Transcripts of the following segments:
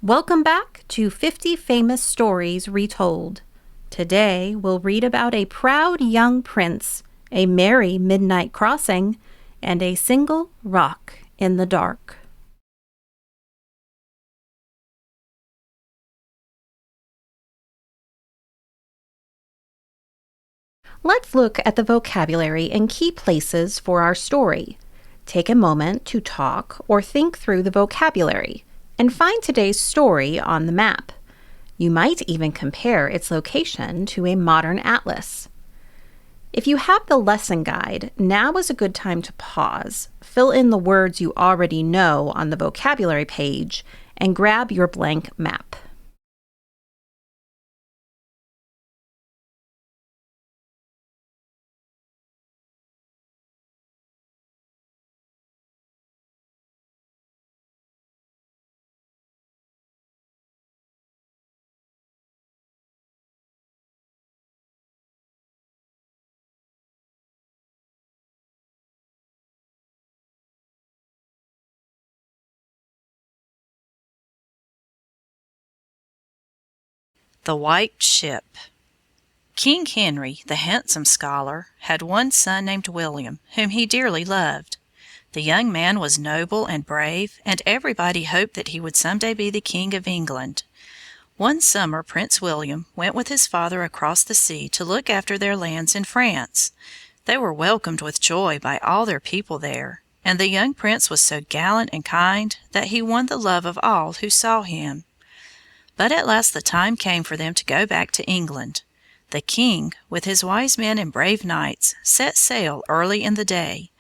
Welcome back to 50 Famous Stories Retold. Today we'll read about a proud young prince, a merry midnight crossing, and a single rock in the dark. Let's look at the vocabulary and key places for our story. Take a moment to talk or think through the vocabulary and find today's story on the map. You might even compare its location to a modern atlas. If you have the lesson guide, now is a good time to pause, fill in the words you already know on the vocabulary page, and grab your blank map. The White Ship. King Henry, the handsome scholar, had one son named William, whom he dearly loved. The young man was noble and brave, and everybody hoped that he would some day be the King of England. One summer Prince William went with his father across the sea to look after their lands in France. They were welcomed with joy by all their people there, and the young prince was so gallant and kind that he won the love of all who saw him. But at last the time came for them to go back to England. The king, with his wise men and brave knights, set sail early in the day,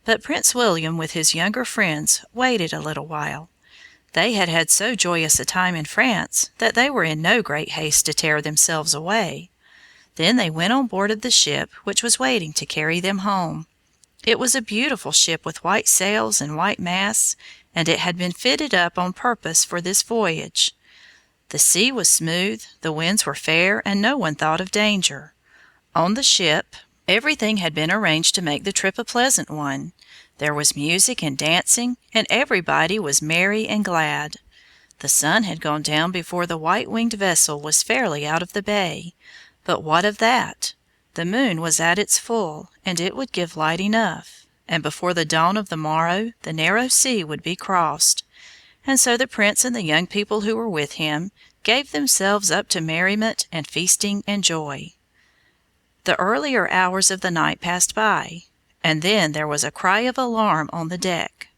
but Prince William with his younger friends waited a little while. They had had so joyous a time in France that they were in no great haste to tear themselves away. Then they went on board of the ship which was waiting to carry them home. It was a beautiful ship with white sails and white masts, and it had been fitted up on purpose for this voyage. The sea was smooth, the winds were fair, and no one thought of danger. On the ship, everything had been arranged to make the trip a pleasant one. There was music and dancing, and everybody was merry and glad. The sun had gone down before the white-winged vessel was fairly out of the bay. But what of that? The moon was at its full, and it would give light enough, and before the dawn of the morrow the narrow sea would be crossed. And so the prince and the young people who were with him gave themselves up to merriment and feasting and joy. The earlier hours of the night passed by, and then there was a cry of alarm on the deck.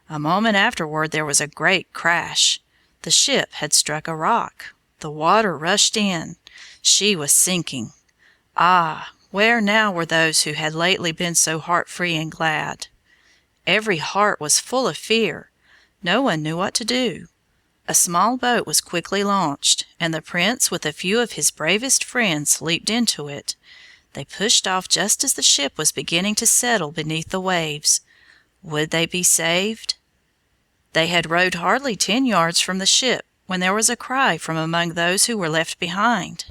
A moment afterward there was a great crash. The ship had struck a rock. The water rushed in. She was sinking. Ah, where now were those who had lately been so heart-free and glad? Every heart was full of fear. No one knew what to do. A small boat was quickly launched, and the prince with a few of his bravest friends leaped into it. They pushed off just as the ship was beginning to settle beneath the waves. Would they be saved? They had rowed hardly 10 yards from the ship when there was a cry from among those who were left behind.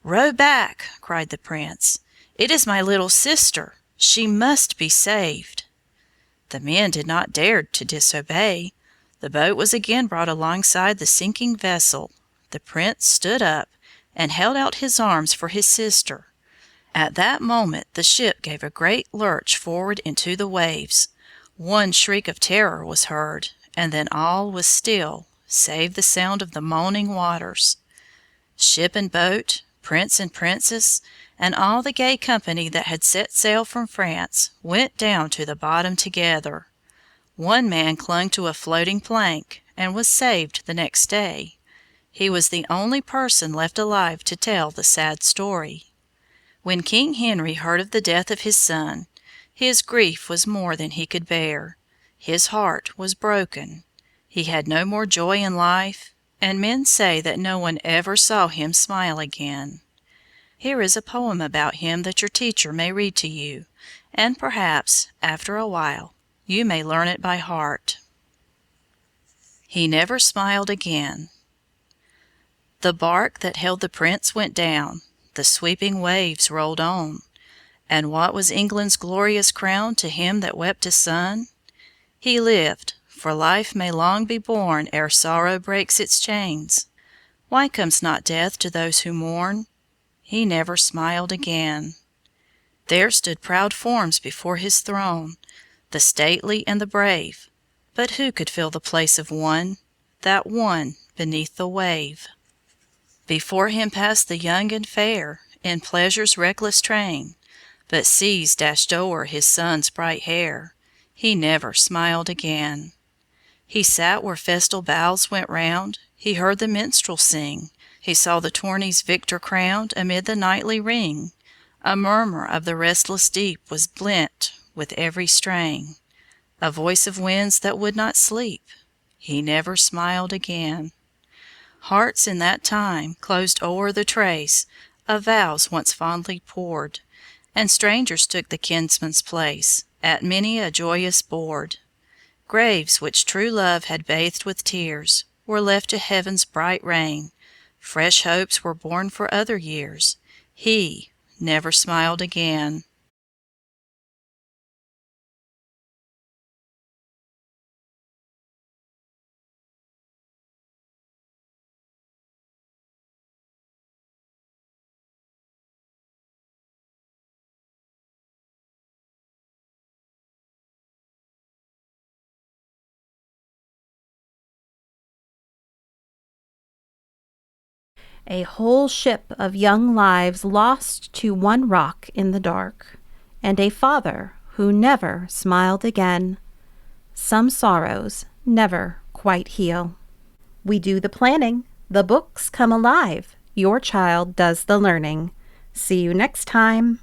"Row back!" cried the prince. "It is my little sister. She must be saved." The men did not dare to disobey. The boat was again brought alongside the sinking vessel. The prince stood up and held out his arms for his sister. At that moment the ship gave a great lurch forward into the waves. One shriek of terror was heard, and then all was still, save the sound of the moaning waters. Ship and boat, prince and princess, and all the gay company that had set sail from France went down to the bottom together. One man clung to a floating plank, and was saved the next day. He was the only person left alive to tell the sad story. When King Henry heard of the death of his son, his grief was more than he could bear. His heart was broken. He had no more joy in life, and men say that no one ever saw him smile again. Here is a poem about him that your teacher may read to you, and perhaps, after a while, you may learn it by heart. He never smiled again. The bark that held the prince went down, the sweeping waves rolled on. And what was England's glorious crown to him that wept a son? He lived, for life may long be born ere sorrow breaks its chains. Why comes not death to those who mourn? He never smiled again. There stood proud forms before his throne, the stately and the brave, but who could fill the place of one, that one beneath the wave? Before him passed the young and fair, in pleasure's reckless train, but seas dashed o'er his son's bright hair. He never smiled again. He sat where festal boughs went round, he heard the minstrel sing, he saw the tourney's victor crowned amid the nightly ring. A murmur of the restless deep was blent with every strain, a voice of winds that would not sleep. He never smiled again. Hearts in that time closed o'er the trace of vows once fondly poured, and strangers took the kinsman's place at many a joyous board. Graves which true love had bathed with tears were left to heaven's bright rain. Fresh hopes were born for other years. He never smiled again. A whole ship of young lives lost to one rock in the dark, and a father who never smiled again. Some sorrows never quite heal. We do the planning, the books come alive, your child does the learning. See you next time.